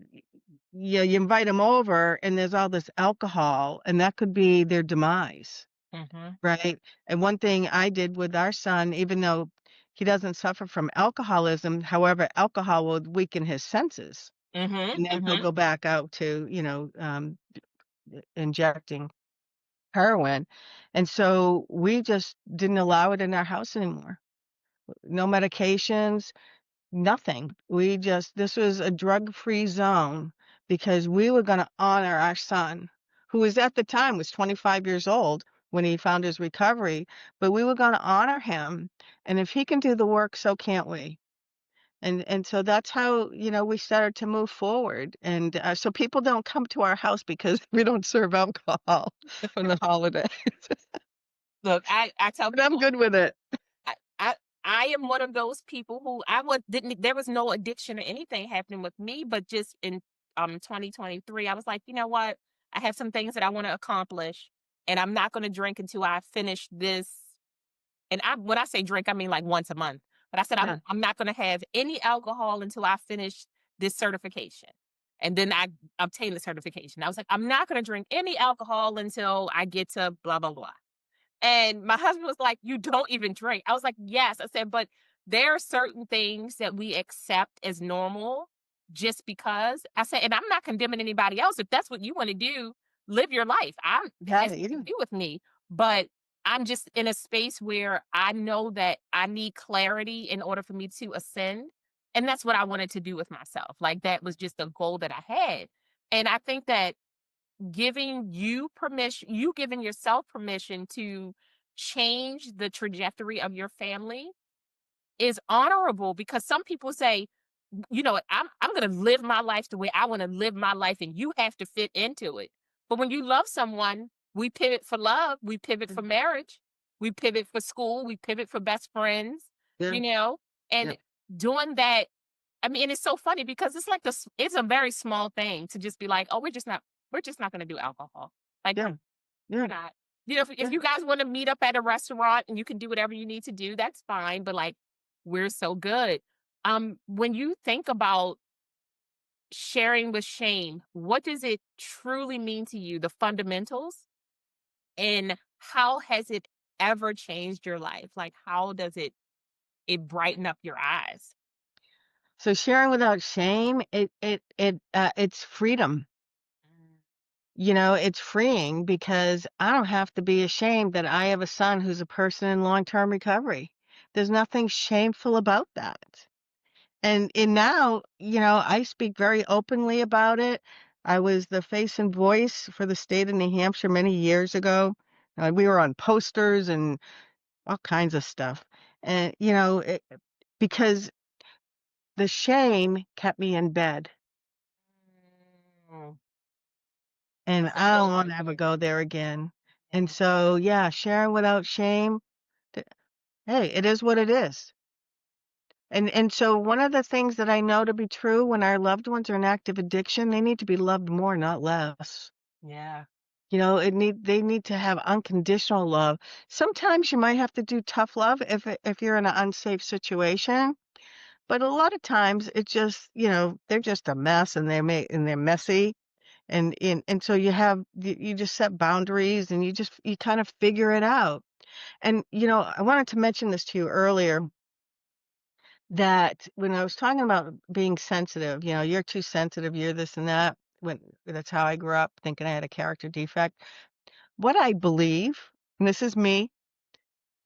you invite them over and there's all this alcohol and that could be their demise, Mhm. right? And one thing I did with our son, even though he doesn't suffer from alcoholism, however, alcohol will weaken his senses Mhm. and then he'll Mhm. go back out to, injecting heroin. And so we just didn't allow it in our house anymore. No medications, Nothing. This was a drug-free zone because we were gonna honor our son, who was at the time was 25 years old when he found his recovery, but we were gonna honor him, and if he can do the work, so can't we. And so that's how, we started to move forward, and, so people don't come to our house because we don't serve alcohol on the holidays, Look, I tell but I'm people good with it. I I I am one of those people who I was didn't there was no addiction or anything happening with me, but just in 2023, I was like, you know what? I have some things that I want to accomplish, and I'm not going to drink until I finish this. And when I say drink, I mean like once a month. But I said Yeah, I'm not going to have any alcohol until I finish this certification. And then I obtained the certification. I was like, I'm not going to drink any alcohol until I get to blah blah blah. And my husband was like, "You don't even drink." I was like, "Yes." I said, "But there are certain things that we accept as normal just because." I said, "And I'm not condemning anybody else. If that's what you want to do, live your life. It yeah, has you nothing to do. do with me." But I'm just in a space where I know that I need clarity in order for me to ascend. And that's what I wanted to do with myself. Like that was just a goal that I had. And I think that you giving yourself permission to change the trajectory of your family is honorable because some people say, you know what, I'm gonna live my life the way I want to live my life, and you have to fit into it. But when you love someone, we pivot for love, we pivot for Mm, marriage, we pivot for school, we pivot for best friends, yeah, you know, yeah, and doing that. I mean, and it's so funny because it's like this, it's a very small thing to just be like, oh, we're just not gonna do alcohol. Like yeah, we're yeah, not. You know, if yeah. you guys want to meet up at a restaurant and you can do whatever you need to do, that's fine. But like, we're so good. When you think about sharing with shame, what does it truly mean to you? The fundamentals, and how has it ever changed your life? Like, how does it brighten up your eyes? So sharing without shame, it's freedom. Mm. It's freeing because I don't have to be ashamed that I have a son who's a person in long-term recovery. There's nothing shameful about that. And now, I speak very openly about it. I was the face and voice for the state of New Hampshire many years ago. We were on posters and all kinds of stuff. And, because the shame kept me in bed. Mm, And that's a I don't goal wanna right ever there. go there again. And Yeah. so, yeah, sharing without shame, th hey, it is what it is. And so one of the things that I know to be true when our loved ones are in active addiction, they need to be loved more, not less. Yeah. They need to have unconditional love. Sometimes you might have to do tough love if you're in an unsafe situation, but a lot of times it's just, they're just a mess and they're messy. And so you just set boundaries and you kind of figure it out. And, I wanted to mention this to you earlier that when I was talking about being sensitive, you're too sensitive, you're this and that. When That's how I grew up, thinking I had a character defect. What I believe, and this is me,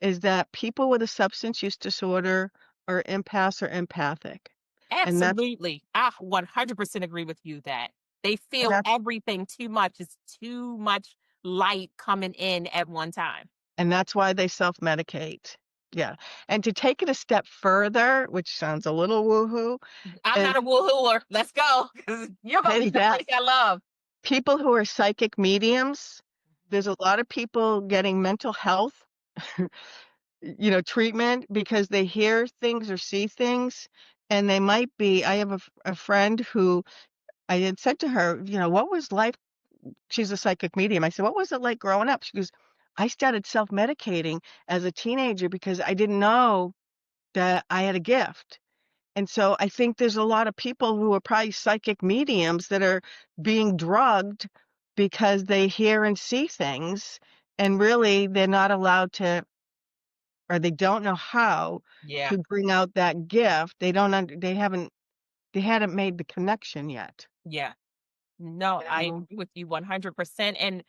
is that people with a substance use disorder are empaths or empathic. And that's Absolutely. I 100% agree with you that they and feel that's everything too much. It's too much light coming in at one time. and that's why they self-medicate. Yeah. And to take it a step further, which sounds a little woohoo, I'm is not a woohooer. Let's go. 'Cause you're going to be yeah, someplace I love. people who are psychic mediums, there's a lot of people getting mental health, treatment because they hear things or see things, and they might be I have a friend who I had said to her, "What was life?" She's a psychic medium. I said, "What was it like growing up?" She goes, "I started self-medicating as a teenager because I didn't know that I had a gift." And so I think there's a lot of people who are probably psychic mediums that are being drugged because they hear and see things, and really they're not allowed to, or they don't know how Yeah. to bring out that gift. They don't under they hadn't made the connection yet. Yeah. No, You I know? agree with you 100%. And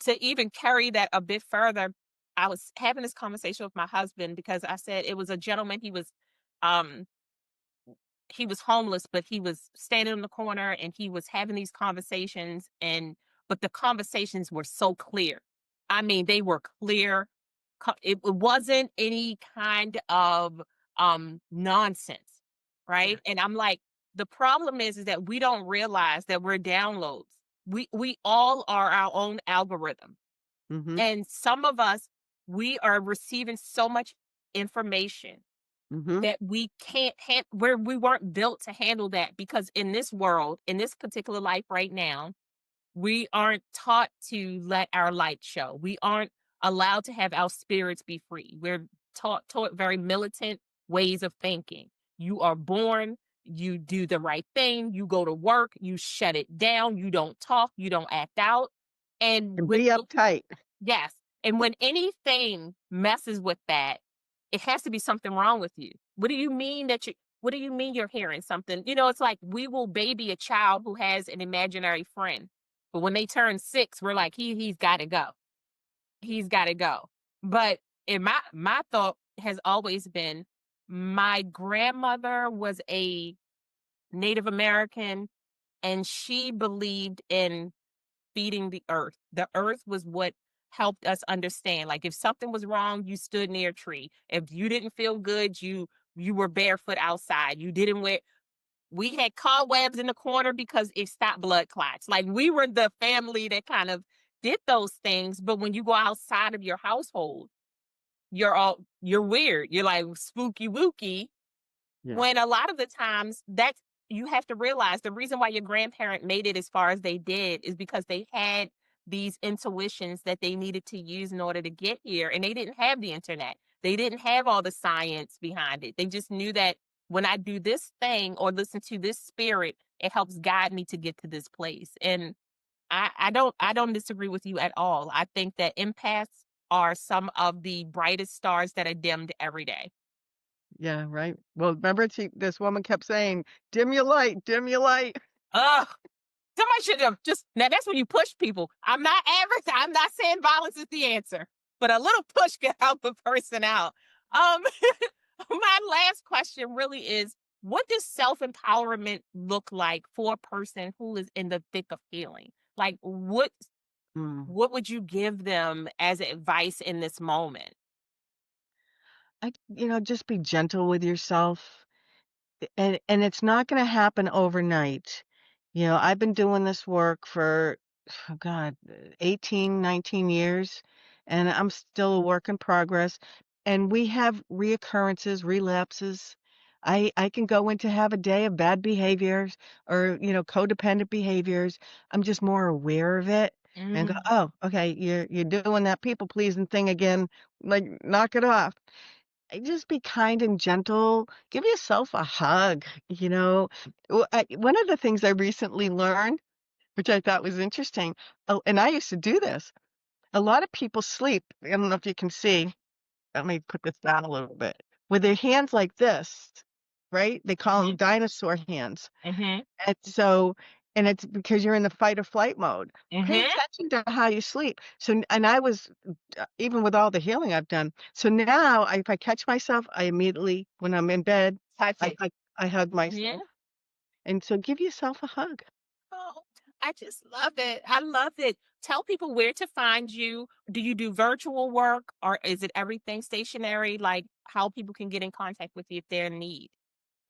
to even carry that a bit further, I was having this conversation with my husband because I said it was a gentleman. He was um he was homeless, but he was standing in the corner and he was having these conversations, and but the conversations were so clear. I mean, they were clear. It wasn't any kind of nonsense, Yeah. right? And I'm like, the problem is that we don't realize that we're downloads. We all are our own algorithm. Mhm. And some of us, we are receiving so much information Mhm. that we can't where we weren't built to handle that, because in this world, in this particular life right now, we aren't taught to let our light show. We aren't allowed to have our spirits be free. We're taught very militant ways of thinking. You are born, you do the right thing, you go to work, you shut it down, you don't talk, you don't act out. And And be uptight. yes. And when anything messes with that, it has to be something wrong with you. What do you mean you're hearing something? It's like we will baby a child who has an imaginary friend. But when they turn 6, we're like, he's gotta go. He's gotta go. But in my thought has always been, my grandmother was a Native American, and she believed in feeding the earth. The earth was what helped us understand. Like, if something was wrong, you stood near a tree. If you didn't feel good, you were barefoot outside. You didn't wear We had cobwebs in the corner because it stopped blood clots. Like, we were the family that kind of did those things. But when you go outside of your household, you're weird. You're like spooky wooky, Yeah. when a lot of the times that's you have to realize the reason why your grandparent made it as far as they did is because they had these intuitions that they needed to use in order to get here. And they didn't have the internet. They didn't have all the science behind it. They just knew that when I do this thing or listen to this spirit, it helps guide me to get to this place. And I don't disagree with you at all. I think that empaths are some of the brightest stars that are dimmed every day. Yeah, right. Well, remember this woman kept saying, "Dim your light, dim your light." Ugh. Somebody should have just now. That's when you push people. I'm not saying violence is the answer, but a little push can help a person out. Um, my last question really is: what does self empowerment look like for a person who is in the thick of healing? Like, Mm. what would you give them as advice in this moment? Just be gentle with yourself. And it's not gonna happen overnight. I've been doing this work for, oh God, 18, 19 years, and I'm still a work in progress. And we have reoccurrences, relapses. I can go into have a day of bad behaviors or, codependent behaviors. I'm just more aware of it and go, Mm, oh, okay, you're doing that people pleasing thing again. Like, knock it off. Just be kind and gentle. Give yourself a hug, you know? One of the things I recently learned, which I thought was interesting, and I used to do this. A lot of people sleep. I don't know if you can see. Let me put this down a little bit. With their hands like this, right? They call them mhm, dinosaur hands. mhm, And so and it's because you're in the fight or flight mode. Pay mhm. attention to how you sleep. And I was even with all the healing I've done. So now if I catch myself, I immediately, when I'm in bed, Touch I it. hug I hug Yeah. myself. And so give yourself a hug. Oh, I just love it. I love it. Tell people where to find you. Do you do virtual work, or is it everything stationary? Like, how people can get in contact with you if they're in need.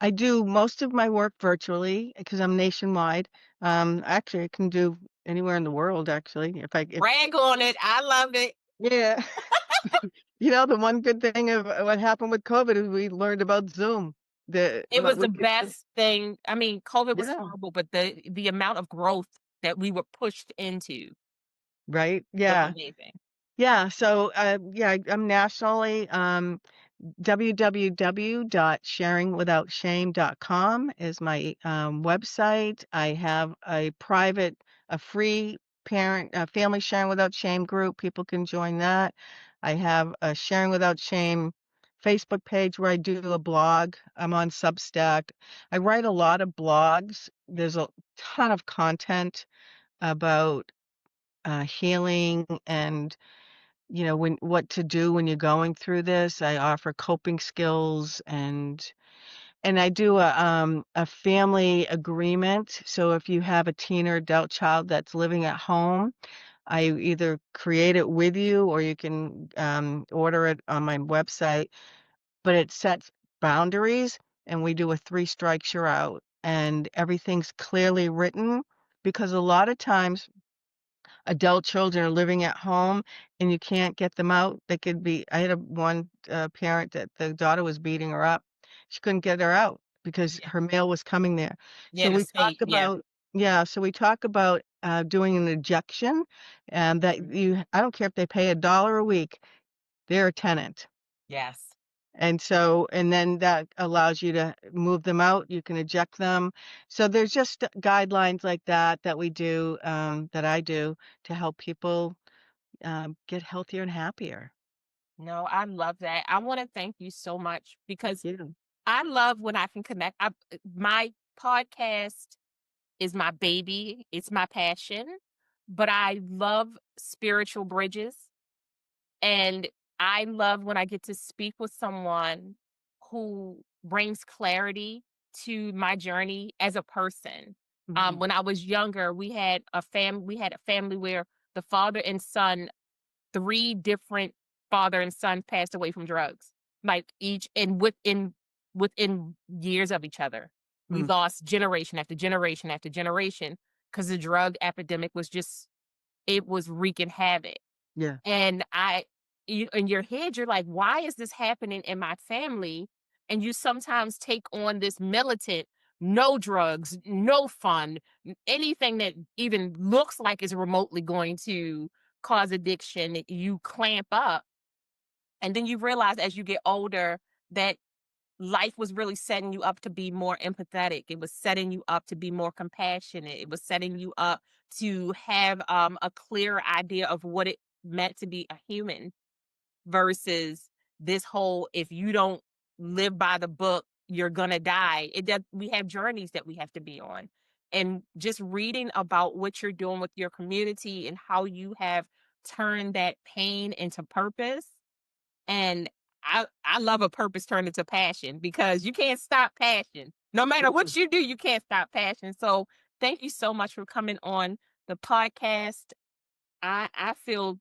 I do most of my work virtually because I'm nationwide. Actually, I can do anywhere in the world, actually. If Brag on it. I love it. Yeah. The one good thing of what happened with COVID is we learned about Zoom. The It was the we could best thing. I mean, COVID was Yeah, horrible, but the amount of growth that we were pushed into right? was Yeah. amazing. Yeah, so, yeah, I'm nationally, www.sharingwithoutshame.com is my, website. I have a free family Sharing Without Shame group. People can join that. I have a Sharing Without Shame Facebook page where I do a blog. I'm on Substack. I write a lot of blogs. There's a ton of content about, healing and when what to do when you're going through this. I offer coping skills and And I do a family agreement. So if you have a teen or adult child that's living at home, I either create it with you or you can order it on my website, but it sets boundaries and we do a 3 strikes you're out and everything's clearly written because a lot of times adult children are living at home and you can't get them out. They could be I had one parent that the daughter was beating her up. She couldn't get her out because Yeah. her mail was coming there. Yeah, So the we talk state. Yeah. about yeah, so we talk about doing an ejection and that you I don't care if they pay $1 a week, they're a tenant. Yes. And so and then that allows you to move them out, you can eject them. So there's just guidelines like that that we do, that I do to help people, get healthier and happier. No, I love that. I want to thank you so much because Yeah. I love when I can connect. My podcast is my baby, it's my passion, but I love spiritual bridges. And I love when I get to speak with someone who brings clarity to my journey as a person. Mhm. When I was younger, we had a family where the father and son, three different father and son passed away from drugs. Like each and within years of each other. We Mm. lost generation after generation after generation because the drug epidemic was just it was wreaking havoc. Yeah. And in your head, you're like, why is this happening in my family? And you sometimes take on this militant, no drugs, no fun, anything that even looks like is remotely going to cause addiction, you clamp up. And then you realize as you get older that life was really setting you up to be more empathetic. It was setting you up to be more compassionate. It was setting you up to have a clear idea of what it meant to be a human versus this whole if you don't live by the book, you're gonna die. It does we have journeys that we have to be on. And just reading about what you're doing with your community and how you have turned that pain into purpose and I love a purpose turned into passion because you can't stop passion. No matter Mm. what you do, you can't stop passion. So thank you so much for coming on the podcast. I feel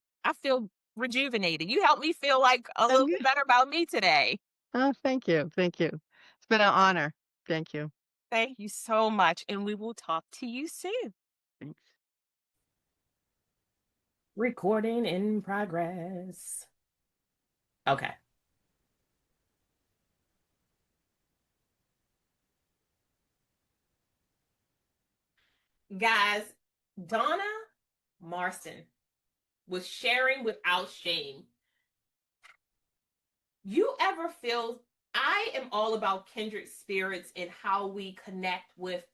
rejuvenated. You helped me feel like a Oh, little yeah. bit better about me today. Oh, thank you, thank you. It's been an honor. Thank you. Thank you so much, and we will talk to you soon. Thanks. Recording in progress. Okay. Guys, Donna Marston was sharing without shame. You ever feel I am all about kindred spirits and how we connect with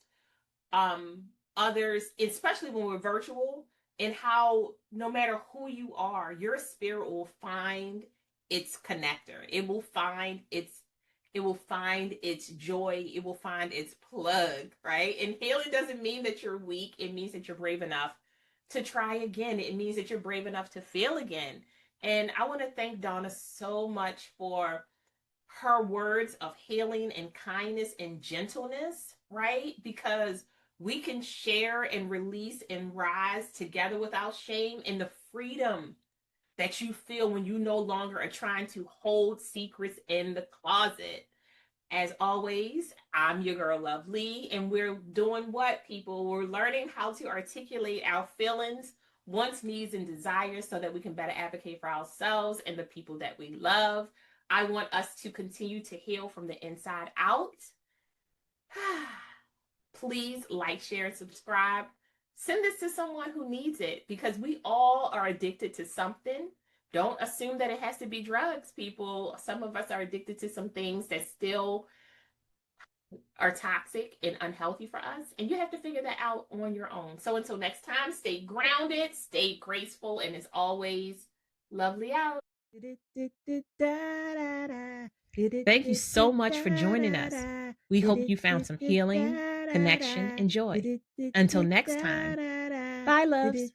um others, especially when we're virtual, and how no matter who you are, your spirit will find its connector. It will find its joy. It will find its plug, right? And healing doesn't mean that you're weak. It means that you're brave enough to try again. It means that you're brave enough to feel again. And I want to thank Donna so much for her words of healing and kindness and gentleness, right? Because we can share and release and rise together without shame and the freedom that you feel when you no longer are trying to hold secrets in the closet. As always, I'm your girl Lovely, and we're doing what, people? We're learning how to articulate our feelings, wants, needs, and desires so that we can better advocate for ourselves and the people that we love. I want us to continue to heal from the inside out. Please like, share, and subscribe. Send this to someone who needs it because we all are addicted to something. Don't assume that it has to be drugs, people. Some of us are addicted to some things that still are toxic and unhealthy for us. And you have to figure that out on your own. So until next time, stay grounded, stay graceful, and as always, lovely out. Thank you so much for joining us. We hope you found some healing, connection, and joy. Until next time, bye, loves.